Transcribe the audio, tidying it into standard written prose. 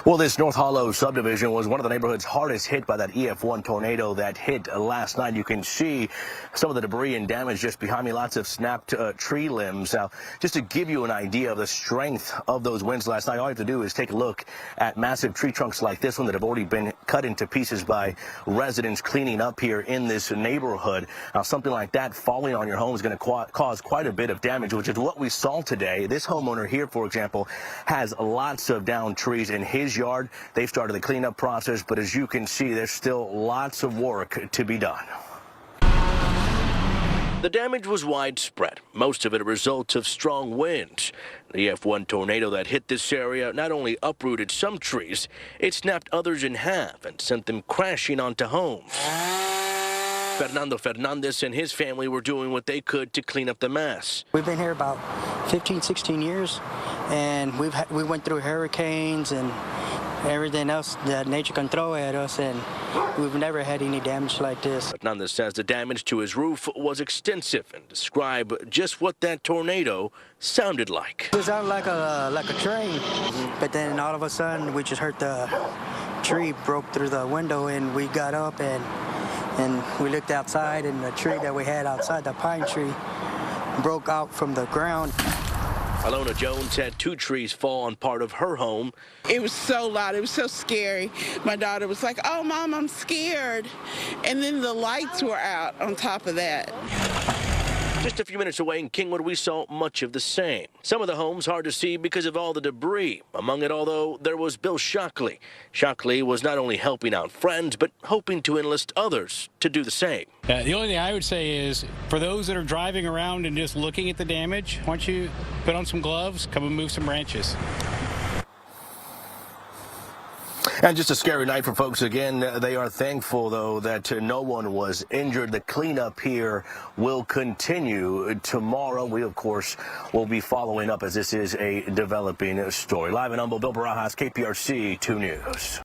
Well, this North Hollow subdivision was one of the neighborhoods hardest hit by that EF1 tornado that hit last night. You can see some of the debris and damage just behind me, lots of snapped tree limbs. Now, just to give you an idea of the strength of those winds last night, all you have to do is take a look at massive tree trunks like this one that have already been cut into pieces by residents cleaning up here in this neighborhood. Now, something like that falling on your home is going to cause quite a bit of damage, which is what we saw today. This homeowner here, for example, has lots of downed trees in his yard. They've started the cleanup process, but as you can see, there's still lots of work to be done. The damage was widespread, most of it a result of strong winds. The EF1 tornado that hit this area not only uprooted some trees, it snapped others in half and sent them crashing onto homes. Fernando Fernandez and his family were doing what they could to clean up the mess. We've been here about 15, 16 years, and we went through hurricanes and everything else that nature can throw at us, and we've never had any damage like this. Fernandez says the damage to his roof was extensive and described just what that tornado sounded like. It sounded like a train, but then all of a sudden we just heard the tree broke through the window, and we got up and we looked outside, and the tree that we had outside, the pine tree, broke out from the ground. Alona Jones had 2 trees fall on part of her home. It was so loud. It was so scary. My daughter was like, "Oh, Mom, I'm scared." And then the lights were out on top of that. Just a few minutes away in Kingwood, we saw much of the same. Some of the homes hard to see because of all the debris. Among it, although, there was Bill Shockley. Shockley was not only helping out friends, but hoping to enlist others to do the same. The only thing I would say is, for those that are driving around and just looking at the damage, why don't you put on some gloves, come and move some branches. And just a scary night for folks again. They are thankful, though, that no one was injured. The cleanup here will continue tomorrow. We, of course, will be following up as this is a developing story. Live in Humble, Bill Barajas, KPRC 2 News.